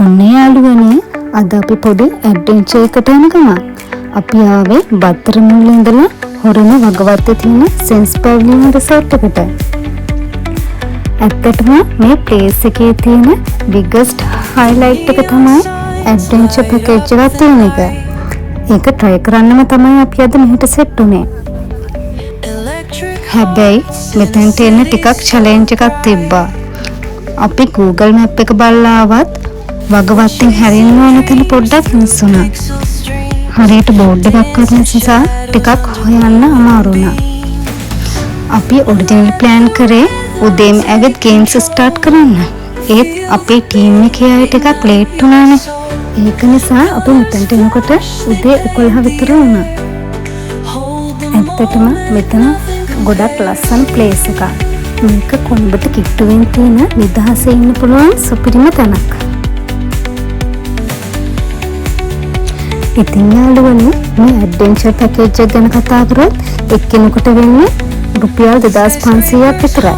ඔන්න යාළුවනේ අද අපි පොඩි ඇඩ්වෙන්චර් එකකට යන ගමන් අපි ආවේ බත්තරමුල්ල ඉඳලා හොරණ වගවත්තේ තියෙන සෙන්ස් පැවිලියන් රිසෝට් එකට. ඇත්තටම මේ ප්ලේස් එකේ තියෙන biggest highlight එක තමයි ඇඩ්වෙන්චර් පැකේජ් එකක් තියෙන එක. ඒක try කරන්නම තමයි අපි අද මෙහෙට සෙට් උනේ. හැබැයි මෙතනට එන්න ටිකක් challenge එකක් තිබ්බා. අපි Google map එක බලලා ආවත් වගවත්තෙන් හැරෙන්න ඕන තැන පොඩ්ඩක් මිස් වුණා. හරියට බෝඩ් එකක් කරන නිසා ටිකක් හොයන්න අමාරු වුණා. අපි ඔරිජිනල් ප්ලෑන් කරේ උදේම ඇවිත් ගේම්ස් ස්ටාර්ට් කරන්න. ඒත් අපේ ටීම් එකේ අය ටිකක් ලේට් වුණානේ. ඒක නිසා අපි මෙතනට එනකොට උදේ 11 විතර වුණා. ඇත්තටම මෙතන ගොඩක් ලස්සන ප්ලේස් එකක්. මේක කොළඹට කිට්ටුවෙන් තියෙන නිදහසේ ඉන්න පුළුවන් සුපිරිම තැනක්. ඉතින් යාළුවනේ මේ ඇඩ්වෙන්චර් පැකේජ් එක ගැන කතා කරොත් එක්කෙනෙකුට වෙන්නේ රුපියල් 2500ක් විතරයි.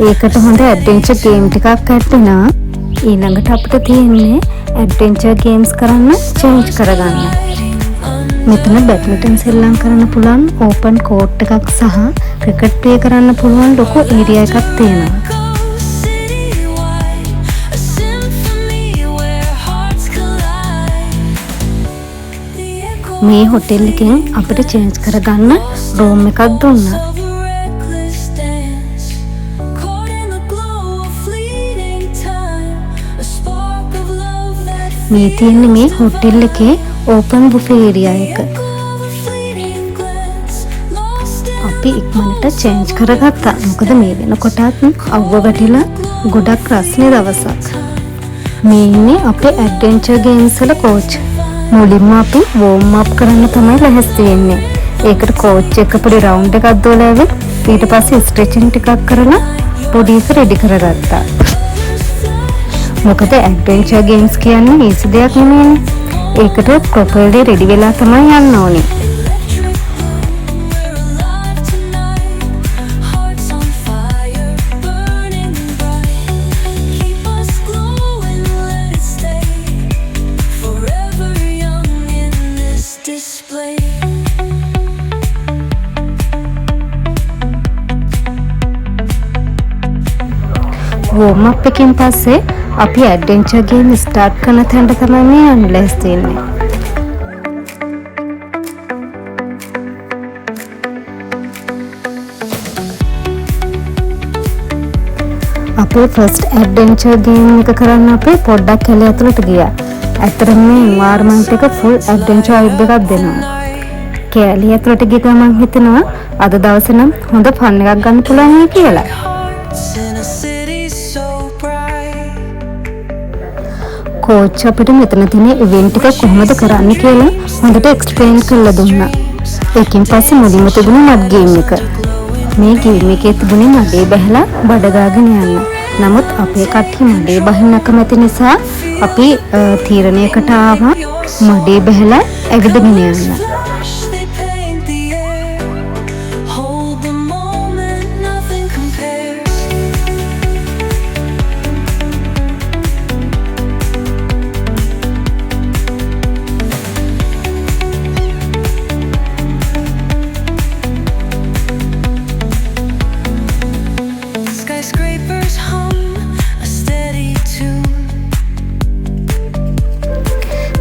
ඒකට හොඳ ඇඩ්වෙන්චර් ගේම් ටිකක් ඇඩ්වෙනා. ඊළඟට අපිට තියෙන්නේ ඇඩ්වෙන්චර් ගේම්ස් කරන්න චේන්ජ් කරගන්න. මෙතන බැඩ්මින්ටන් සෙල්ලම් කරන්න පුළුවන් ඕපන් කෝට් එකක් සහ ක්‍රිකට් ප්ලේ කරන්න පුළුවන් ලොකු ඒරියා එකක් තියෙනවා. මේ හොටෙල් එකෙන් අපිට චේන්ජ් කරගන්න රූම් එකක් දුන්නා. මේ තියෙන්නේ මේ හොටෙල් එකේ ඕපන් බුෆේ ඒරියා එක. අපි ඉක්මනට චේන්ජ් කරගත්තා. මොකද මේ වෙනකොටත් අවුව වැටිලා ගොඩක් රස්නේ දවසක්. මේ ඉන්නේ අපේ ඇඩ්වෙන්චර් ගේම්ස් වල කෝච්. මුලින්ම අපි වෝම් අප් කරන්න තමයි ලැහැස්ති වෙන්නේ. ඒකට කෝච් එක පොඩි රවුන්ඩ් එකක් දාලා ඇවිත් ඊට පස්සේ ස්ට්‍රෙචින් ටිකක් කරලා බොඩි එක රෙඩි කරගත්තා. මොකද ඇඩ්වෙන්චර් ගේම්ස් කියන්නේ ඊසි දෙයක් නෙමෙයිනේ. ඒකට ප්‍රොපර්ලි රෙඩි වෙලා තමයි යන්න ඕනේ. වෝම් අප් එකෙන් පස්සේ අපි ඇඩ්වෙන්චර් ගේම් ස්ටාර්ට් කරන තැනට තමයි මේ යන්න ලෑස්ති වෙන්නේ. අපේ ෆස්ට් ඇඩ්වෙන්චර් ගේම් එක කරන්න අපි පොඩ්ඩක් කැලේ ඇතුළට ගියා. ඇත්තටම මේ එන්වයරන්මන්ට් එක ෆුල් ඇඩ්වෙන්චර් වයිබ් එකක් දෙනවා. කැලේ ඇතුළට ගිය ගමන් හිතෙනවා අද දවසේ නම් හොඳ ෆන් එකක් ගන්න පුළුවන් කියලා. කෝච් අපිට මෙතන තියෙන ඉවෙන්ට් එක කොහොමද කරන්න කියලා හොඳට එක්ස්ප්ලেইন කරලා දුන්නා. ඒකෙන් පස්සේ මුලින්ම තිබුණේ මඩ් ගේම් එක. මේ ගේම් එකේ තිබුණේ මඩේ බහලා බඩ ගාගෙන යන්න. නමුත් අපේ කට්ටිය මඩේ බහින්න කැමති නිසා අපි තීරණයකට ආවා මඩේ බහලා ඇවිදගෙන යන්න.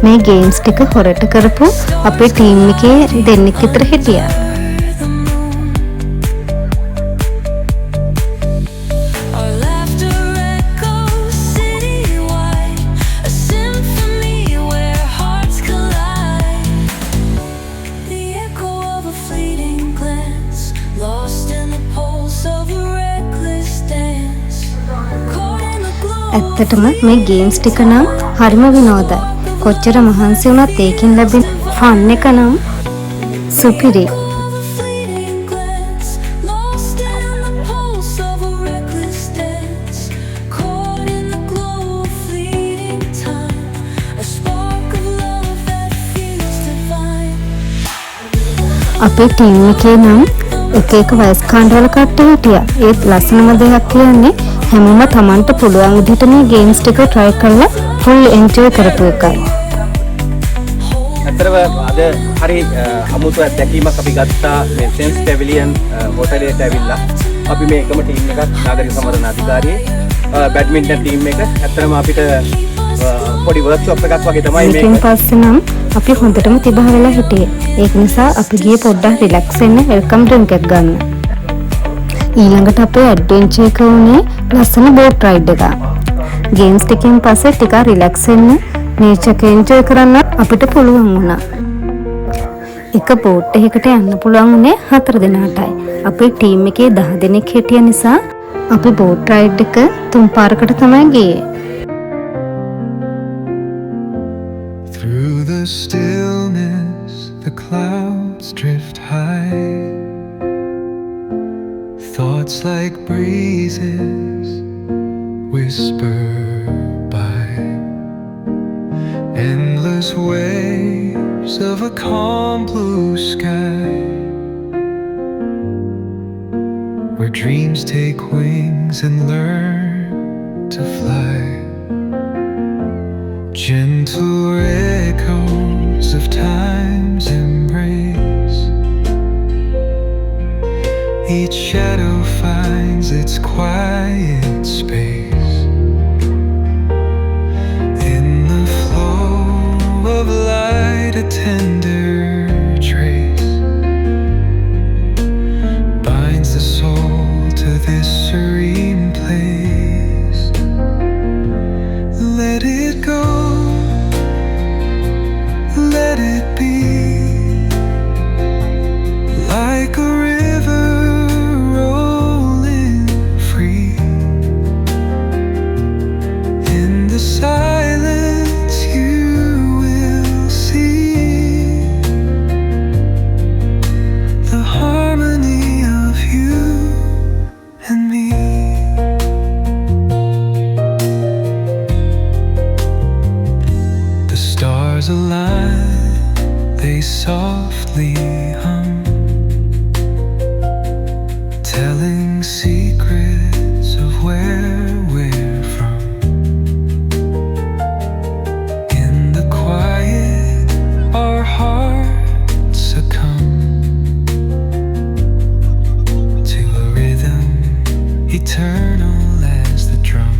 මේ ගේම්ස් ටික හොරට කරපු අපේ ටීම් එකේ දෙන්නෙක් විතර හිටියා. ඇත්තටම මේ ගේම්ස් ටික නම් හරිම විනෝදයි. කොච්චර මහන්සි වුණත් ඒකෙන් ලැබෙන ෆන් එක නම් සුපිරි. අපේ ටීම් එකේ නම් එක වයස් කාණ්ඩවල කට්ටිය හිටියා. ඒත් ලස්සනම දෙයක් කියන්නේ හැමෝම Tamanට පුළුවන් විදිහට මේ ගේම්ස් ටික try කරලා ෆුල් එන්ජොයි කරපු එකයි. ඇත්තටම අද හරි අමුතු අත්දැකීමක් අපි ගත්තා මේ සෙන්ස් පැවිලියන් හෝටලයට ඇවිල්ලා. අපි මේ එකම ටීම් එකක් නාගරික සමරන අධිකාරියේ බැඩ්මින්ටන් ටීම් එක. ඇත්තටම අපිට පොඩි වර්ක්ෂොප් එකක් වගේ තමයි මේක. ඊට පස්සේ නම් අපි හොඳටම තිබහ වෙලා හිටියේ. ඒක නිසා අපි ගියේ පොඩ්ඩක් රිලැක්ස් වෙන්න වෙල්කම් ඩ්‍රින්ක් එකක් ගන්න. ඊළඟට අපේ ඇඩ්වෙන්චර් එක උනේ ලස්සන බෝට් රයිඩ් එකක්. ගේම්ස් ටිකෙන් පස්සේ ටිකක් රිලැක්ස් වෙන්න නේචර් එක එන්ජොයි කරන්න අපිට පුළුවන් වුණා. එක බෝට් එකකට යන්න පුළුවන් උනේ 4 දෙනාටයි. අපේ ටීම් එකේ 10 දෙනෙක් හිටිය නිසා අපි බෝට් රයිඩ් එක 3 පාරකට තමයි ගියේ. Through the stillness, the clouds drift high. Thoughts like breezes whisper by. Endless waves of a calm blue sky, where dreams take wings and learn to fly. Gentle echoes of time's embrace. Each shadow finds its quiet space. In the flow of light, a tender trace binds the soul to this serene place. Let it go. Let it be like a river rolling free. In the silence you will see the harmony of you and me. The stars align, they softly hum, telling secrets of where we're from. In the quiet, our hearts succumb to a rhythm eternal as the drum.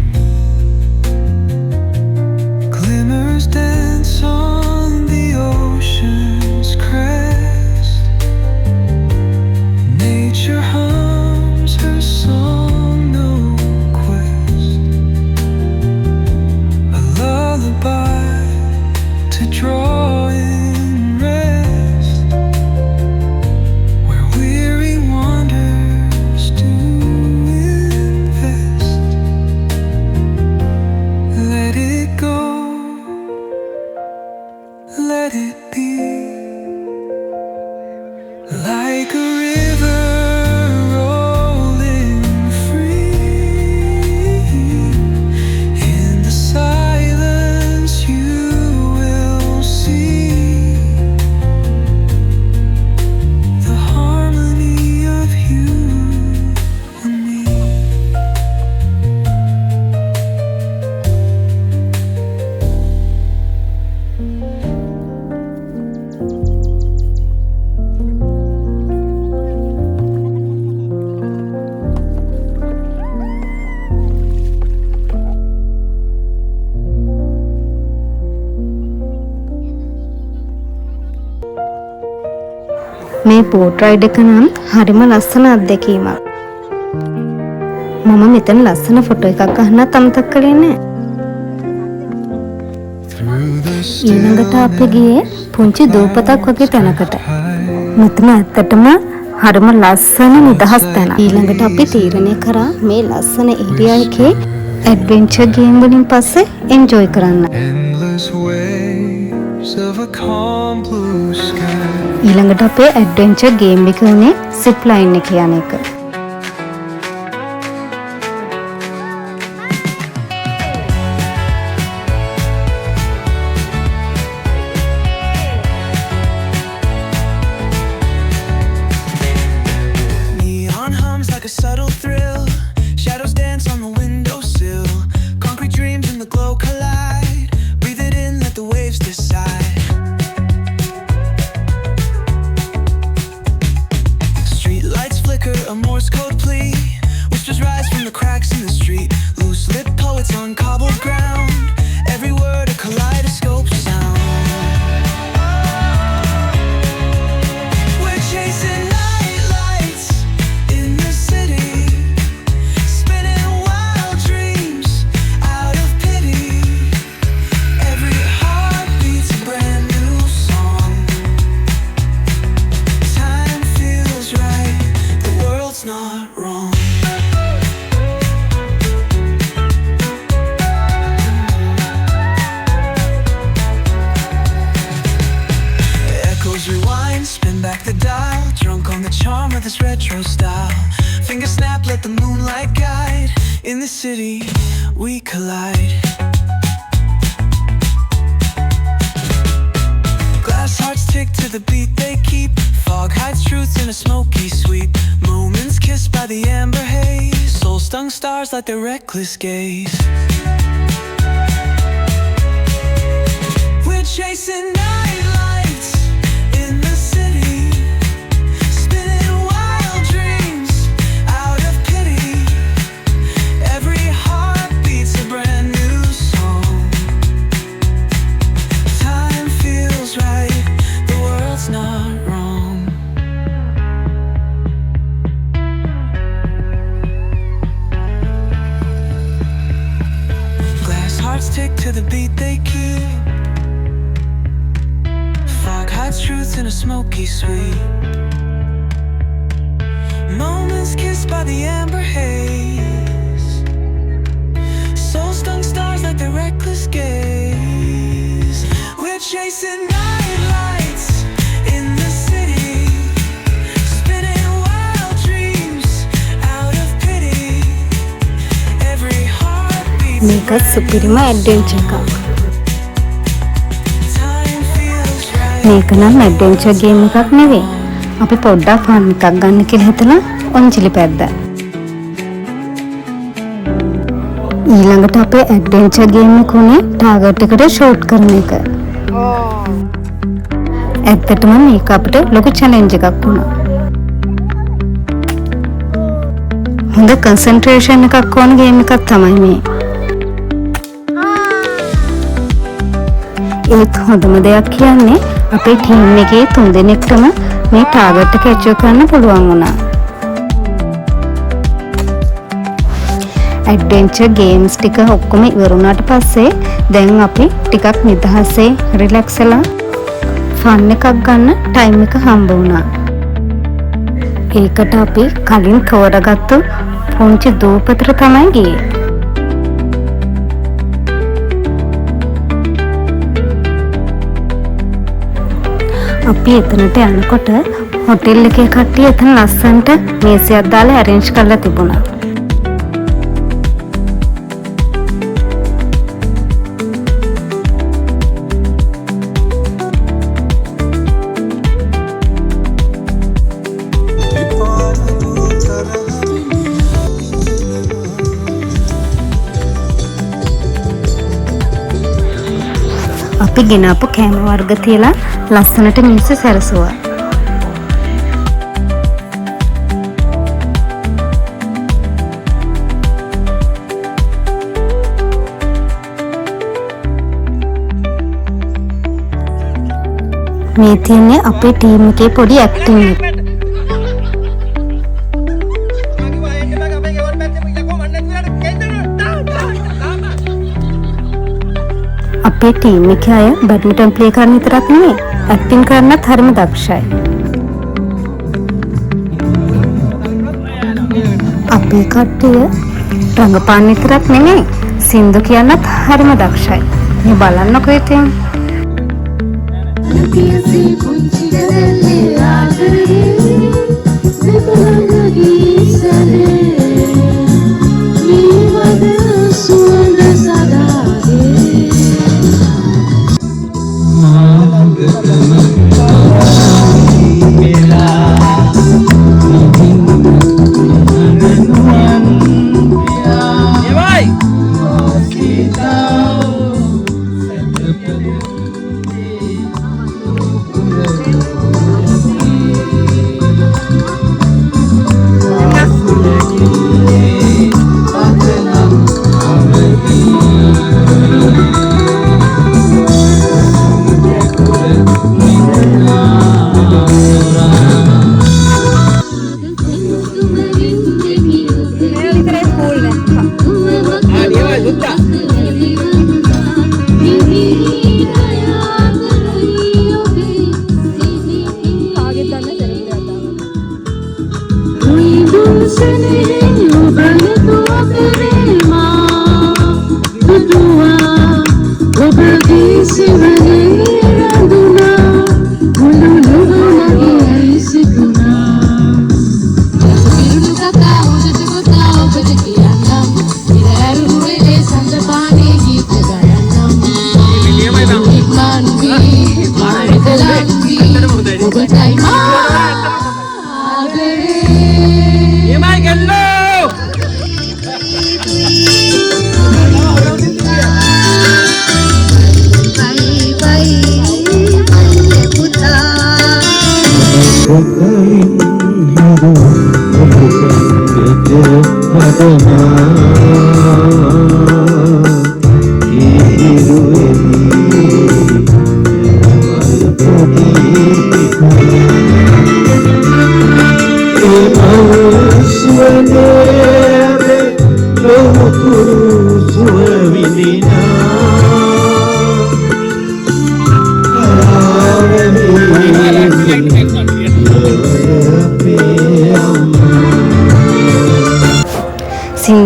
Glimmers dance on the ocean's crest. Nature hums her song, no quest. A lullaby to draw in rest, where weary wanderers do invest. Let it go. Let it be like a river rolling free. In the silence you will see the harmony of you and me. මේ boat ride එක නම් හරිම ලස්සන අත්දැකීමක්. මම මෙතන ලස්සන photo එකක් ගන්නත් අමතක කළේ නෑ. ඊළඟට අපි ගියේ පුංචි දූපතක් වගේ තැනකට. මෙතන ඇත්තටම හරිම ලස්සන නිදහස් තැනක්. ඊළඟට අපි තීරණය කරා මේ ලස්සන ඒරියා එකේ ඇඩ්වෙන්චර් ගේම් වලින් පස්සේ එන්ජොයි කරන්න. ඊළඟට අපේ ඇඩ්වෙන්චර් ගේම් එක උනේ සිප් ලයින් එක යන එක. Neon hums like a subtle thrill. Shadows dance on the windowsill. Concrete dreams in the glow collide. city, we collide. Glass hearts tick to the beat they keep. Fog hides truth in a smoky sweep. Moments kissed by the amber haze. Soul-stung stars like their reckless gaze. We're chasing night lights in the city, spinning wild dreams out of pity. Every heart beats a brand new song. Time feels right, the world's not wrong. Glass hearts tick to the beat they keep. Fog hides truth in a smoky sweep. Moments kissed by the amber haze. Soul-stung stars like their reckless gaze. We're chasing night lights in the city, spinning wild dreams out of pity. Every heart beats a මේක brand සුපිරිම new adventure එකක්. song. Time feels right. මේක නම් adventure game එකක් නෙවෙයි. අපි පොඩ්ඩක් fun එකක් ගන්න කියලා හිතලා ඔන්චිලි පැද්දා. ඊළඟට අපේ ඇඩ්වෙන්චර් ගේම් එක උනේ ටාගට් එකට ෂූට් කරන එක. ඇත්තටම මේක අපිට ලොකු චැලෙන්ජ් එකක් වුණා. හොඳ කන්සන්ට්‍රේෂන් එකක් ඕන ගේම් එකක් තමයි මේ. ඒත් හොඳම දෙයක් කියන්නේ අපේ ටීම් එකේ 3 දෙනෙක්ටම මේ ටාගට් එක ඇචීව් කරන්න පුළුවන් වුණා. ඇඩ්වෙන්චර් ගේම්ස් ටික ඔක්කොම ඉවර වුණාට පස්සේ දැන් අපි ටිකක් නිදහසේ රිලැක්ස් වෙලා ෆන් එකක් ගන්න ටයිම් එක හම්බ වුණා. ඒකට අපි කලින් තෝරගත්තු පුංචි දූපතට තමයි ගියේ. අපි එතනට යනකොට හොටෙල් එකේ කට්ටිය එතන ලස්සන්ට මේසයක් දාලා ඇරේන්ජ් කරලා තිබුණා. අපි ගෙනාපු කෑම වර්ග තියලා ලස්සනට මිනිස්සු සැරසුවා. මේ තියන්නේ අපේ ටීම් එකේ පොඩි ඇක්ටිං එක. අපේ ටීම් එකේ අය බැඩ්මින්ටන් ප්ලේ කරන විතරක් නෙවෙයි ඇක්ටිං කරන්නත් හරිම දක්ෂයි. අපේ කට්ටිය රංගපාන විතරක් නෙවෙයි සින්දු කියන්නත් හරිම දක්ෂයි. මේ බලන්නකෝ ඉතින්.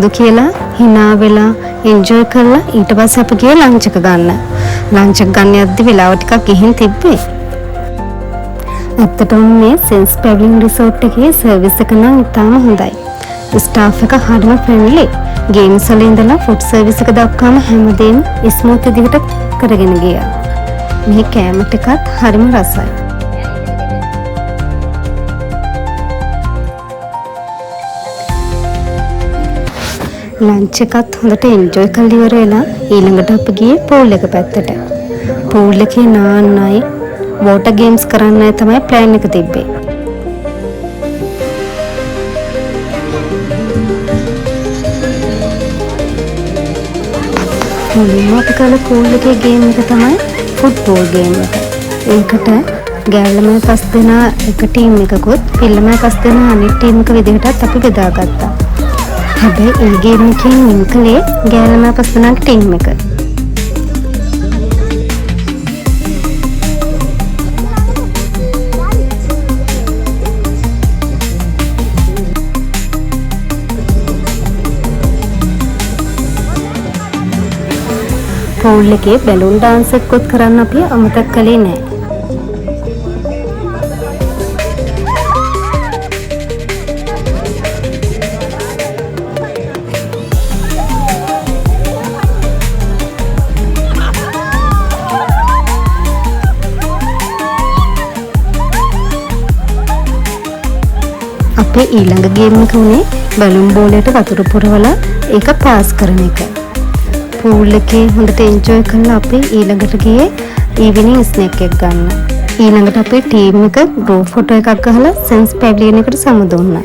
සුදු කියලා hina වෙලා එන්ජොයි කරලා ඊට පස්සේ අපි ගියේ ලන්ච් එක ගන්න. ලන්ච් එක ගන්න යද්දි වෙලාව ටිකක් ගිහින් තිබ්බේ. ඇත්තටම මේ සෙන්ස් පැවලින් රිසෝට් එකේ සර්විස් එක නම් ඉතාම හොඳයි. ස්ටාෆ් එක හරිම ෆ්‍රෙන්ඩ්ලි. ගේම්ස් වල ඉඳලා ෆුඩ් සර්විස් එක දක්වාම හැමදේම ස්මූත් විදිහට කරගෙන ගියා. මේ කෑම ටිකත් හරිම රසයි. ලන්ච් එකත් හොඳට එන්ජොයි කරලා ඉවර වෙලා ඊළඟට අපි ගියේ පූල් එක පැත්තට. පූල් එකේ නාන්නයි වෝටර් ගේම්ස් කරන්නයි තමයි ප්ලෑන් එක තිබ්බේ. මුලින්ම අපි කළ පූල් එකේ ගේම් එක තමයි ෆුට්බෝල් ගේම් එක. ඒකට ගෑල්ලමයි 5 දෙනා එක ටීම් එකකුත් පිල්ලමයි 5 දෙනා අනිත් ටීම් එක විදිහටත් අපි බෙදාගත්තා. හැබැයි ඒ ගේම් එකෙන් වින් කළේ ගෑල්ලමයි 5 දෙනාගේ ටීම් එක. පූල් එකේ බැලුන් ඩාන්ස් එකකුත් කරන්න අපි අමතක කළේ නෑ. අපේ ඊළඟ ගේම් එක උනේ බැලුන් බෝලයට වතුර පුරවලා ඒක පාස් කරන එක. පූල් එකේ හොඳට එන්ජොයි කරලා අපි ඊළඟට ගියේ ඊවිනිං ස්නැක් එක ගන්න. ඊළඟට අපේ ටීම් එක ගෲප් ෆොටෝ එකක් ගහලා සෙන්ස් පැවිලියන් එකට සමුදුන්නා.